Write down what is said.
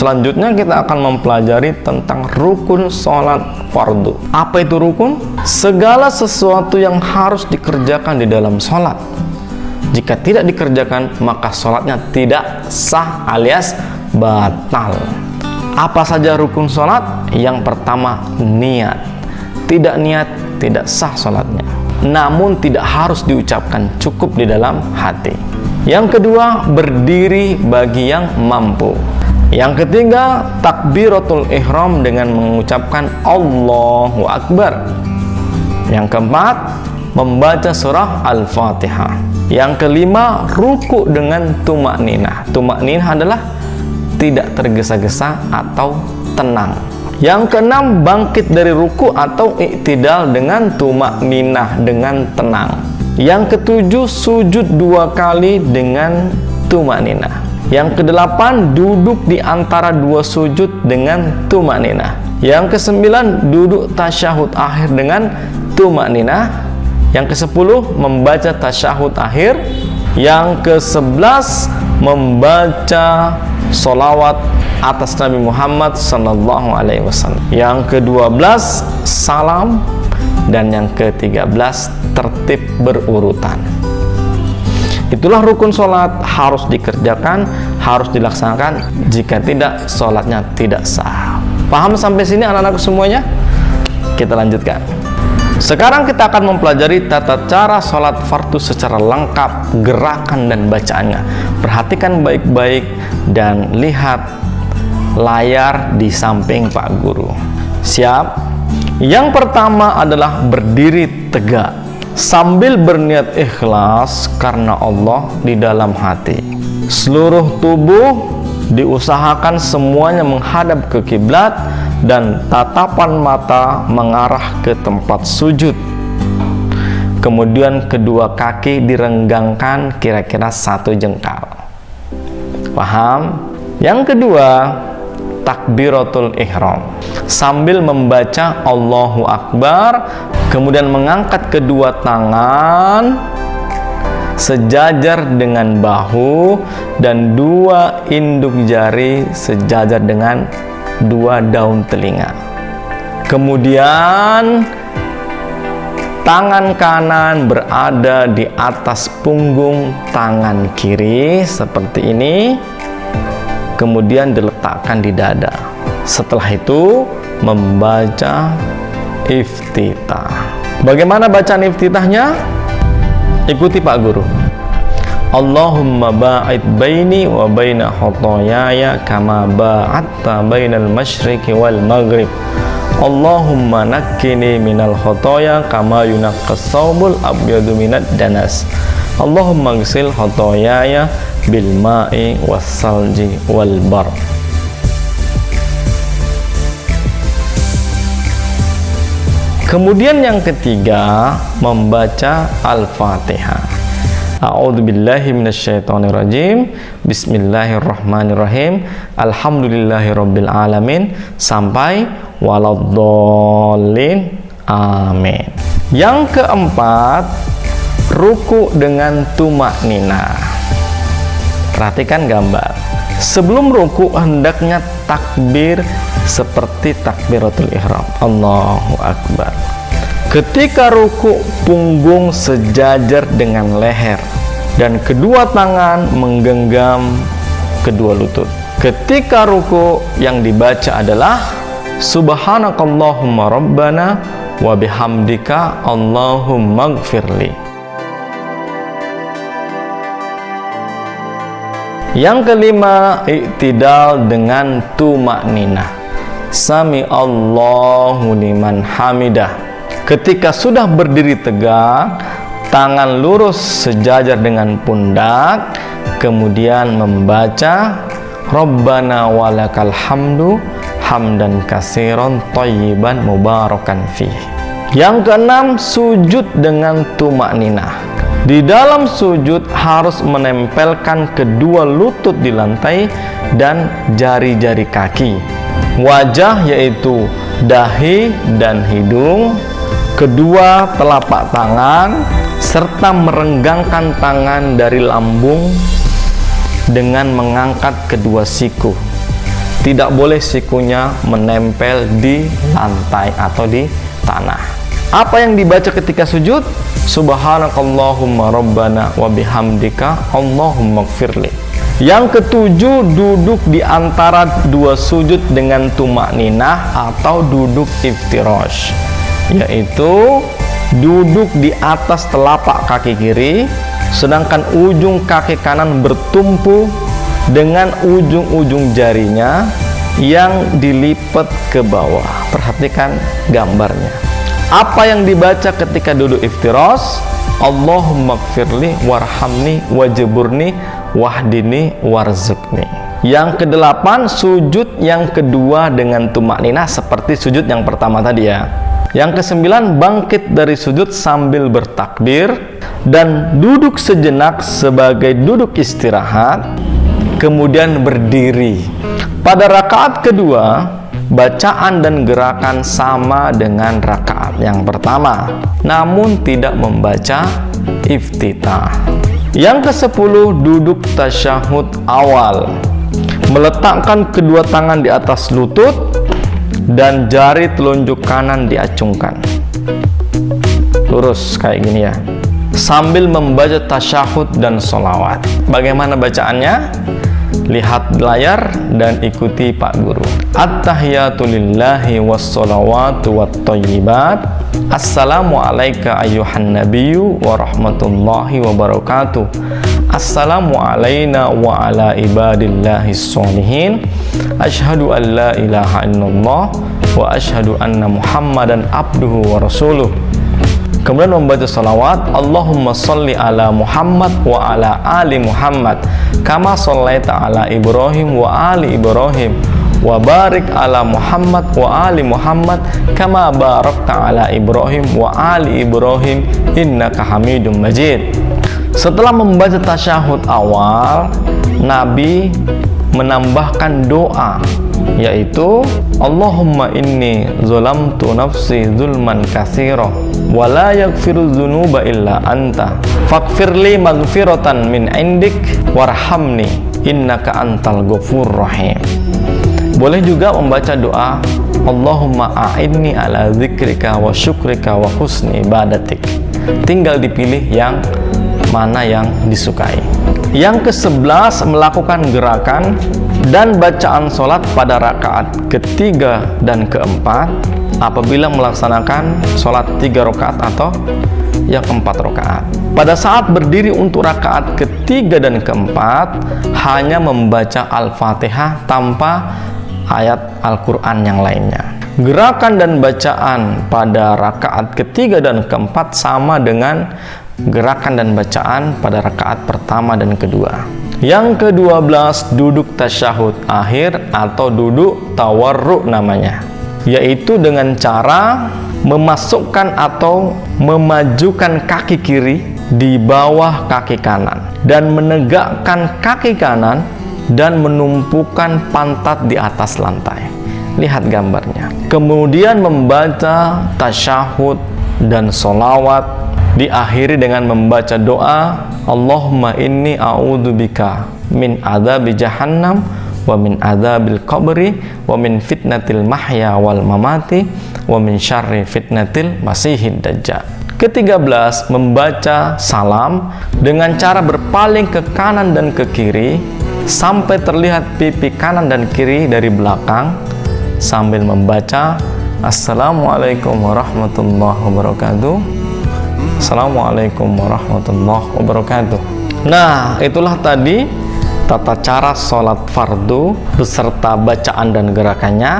Selanjutnya kita akan mempelajari tentang rukun sholat fardu. Apa itu rukun? Segala sesuatu yang harus dikerjakan di dalam sholat. Jika tidak dikerjakan, maka sholatnya tidak sah alias batal. Apa saja rukun sholat? Yang pertama, niat. Tidak niat, tidak sah sholatnya. Namun tidak harus diucapkan, cukup di dalam hati. Yang kedua, berdiri bagi yang mampu. Yang ketiga, takbiratul ihram dengan mengucapkan Allahu Akbar. Yang keempat, membaca surah Al-Fatihah. Yang kelima, ruku dengan tumakninah. Tumakninah adalah tidak tergesa-gesa atau tenang. Yang keenam, bangkit dari ruku atau iktidal dengan tumakninah, dengan tenang. Yang ketujuh, sujud 2 kali dengan tumakninah. Yang kedelapan, duduk di antara 2 sujud dengan tumakninah. Yang kesembilan, duduk tasyahud akhir dengan tumakninah. Yang ke-10, membaca tasyahud akhir. Yang ke-11, membaca sholawat atas Nabi Muhammad SAW. Yang ke-12, salam. Dan yang ke-13, tertib berurutan. Itulah rukun sholat, harus dikerjakan, harus dilaksanakan. Jika tidak, sholatnya tidak sah. Paham sampai sini anak-anakku semuanya? Kita lanjutkan. Sekarang kita akan mempelajari tata cara sholat fardu secara lengkap, gerakan dan bacaannya. Perhatikan baik-baik dan lihat layar di samping Pak Guru. Siap? Yang pertama adalah berdiri tegak sambil berniat ikhlas karena Allah di dalam hati. Seluruh tubuh diusahakan semuanya menghadap ke kiblat dan tatapan mata mengarah ke tempat sujud. Kemudian kedua kaki direnggangkan kira-kira 1 jengkal. Paham? Yang kedua, takbiratul ihram sambil membaca Allahu Akbar, kemudian mengangkat kedua tangan sejajar dengan bahu dan 2 induk jari sejajar dengan 2 daun telinga. Kemudian tangan kanan berada di atas punggung tangan kiri seperti ini, kemudian diletakkan di dada. Setelah itu membaca iftitah. Bagaimana bacaan iftitahnya? Ikuti Pak Guru. Allahumma ba'id baini wa baina khotoyaya kama ba'adta bainal masyriqi wal maghrib. Allahumma nakkini minal khotoya kama yunaqqas thawbul abyadu minad danas. Allahumma ghsil khotoyaya bil ma'i was salji wal bar. Kemudian yang ketiga, membaca Al-Fatihah. A'udzubillahi minasyaitonirrajim. Bismillahirrahmanirrahim. Alhamdulillahirabbil alamin sampai waladdallin. Amin. Yang keempat, ruku dengan tumakninah. Perhatikan gambar. Sebelum ruku hendaknya takbir seperti takbiratul ihram. Allahu Akbar. Ketika ruku, punggung sejajar dengan leher dan kedua tangan menggenggam kedua lutut. Ketika ruku, yang dibaca adalah Subhanakallahumma rabbana wa bihamdika Allahumma gfirli. Yang kelima, iktidal dengan tumakninah. Sami Allahu liman hamidah. Ketika sudah berdiri tegak, tangan lurus sejajar dengan pundak, kemudian membaca Rabbana walakal hamdu hamdan katsiran thayyiban mubarakan fih. Yang keenam, sujud dengan tumakninah. Di dalam sujud harus menempelkan kedua lutut di lantai dan jari-jari kaki. Wajah yaitu dahi dan hidung, kedua telapak tangan, serta merenggangkan tangan dari lambung dengan mengangkat kedua siku. Tidak boleh sikunya menempel di lantai atau di tanah. Apa yang dibaca ketika sujud? Subhanakallahumma rabbana wa bihamdika Allahumma gfirli. Yang ketujuh, duduk di antara dua sujud dengan tumakninah atau duduk iftirash, yaitu duduk di atas telapak kaki kiri, sedangkan ujung kaki kanan bertumpu dengan ujung-ujung jarinya yang dilipat ke bawah. Perhatikan gambarnya. Apa yang dibaca ketika duduk iftirash? Allahumma gfirli warhamni wajburni wahdini warzuqni. Yang kedelapan, sujud yang kedua dengan tumakninah seperti sujud yang pertama tadi ya. Yang kesembilan, bangkit dari sujud sambil bertakbir dan duduk sejenak sebagai duduk istirahat, kemudian berdiri. Pada rakaat kedua, bacaan dan gerakan sama dengan rakaat yang pertama, namun tidak membaca iftitah. Yang ke-10, duduk tasyahud awal, meletakkan kedua tangan di atas lutut dan jari telunjuk kanan diacungkan lurus kayak gini ya, sambil membaca tasyahud dan sholawat. Bagaimana bacaannya? Lihat layar dan ikuti Pak Guru. At-tahiyatu lillahi wassalawatu wattayyibat. Assalamu alayka ayyuhan nabiyyu wa rahmatullahi wa barakatuh. Assalamu alayna wa ala ibadillahi sholihin. Ashhadu an la ilaha illallah wa ashhadu anna muhammadan abduhu wa rasuluh. Kemudian membaca salawat, Allahumma sholli ala Muhammad wa ala ali Muhammad kama shallaita ala Ibrahim wa ali Ibrahim wa barik ala Muhammad wa ali Muhammad kama barakta ala Ibrahim wa ali Ibrahim innaka Hamidum Majid. Setelah membaca tasyahud awal, Nabi menambahkan doa, yaitu Allahumma inni zolamtu nafsi zulman katsira wa la yaghfiru dzunuba illa anta faghfirli maghfiratan min indik warhamni innaka antal ghafurur rahim. Boleh juga membaca doa Allahumma a'inni ala dzikrika wa syukrika wa husni ibadatik. Tinggal dipilih yang mana yang disukai. Yang ke-11, melakukan gerakan dan bacaan sholat pada rakaat ketiga dan keempat apabila melaksanakan sholat 3 rakaat atau yang 4 rakaat. Pada saat berdiri untuk rakaat ketiga dan keempat, hanya membaca Al-Fatihah tanpa ayat Al-Quran yang lainnya. Gerakan dan bacaan pada rakaat ketiga dan keempat sama dengan gerakan dan bacaan pada rakaat pertama dan kedua. Yang ke-12, duduk tasyahud akhir atau duduk tawarruk namanya, yaitu dengan cara memasukkan atau memajukan kaki kiri di bawah kaki kanan dan menegakkan kaki kanan dan menumpukan pantat di atas lantai. Lihat gambarnya. Kemudian membaca tasyahud dan sholawat, diakhiri dengan membaca doa Allahumma inni a'udzubika min adzabi jahannam wa min adzabil qabri wa min fitnatil mahya wal mamati wa min syarri fitnatil masihid dajjal. Ke-13, membaca salam dengan cara berpaling ke kanan dan ke kiri sampai terlihat pipi kanan dan kiri dari belakang sambil membaca Assalamualaikum warahmatullahi wabarakatuh. Assalamualaikum warahmatullahi wabarakatuh. Nah, itulah tadi tata cara sholat fardu beserta bacaan dan gerakannya.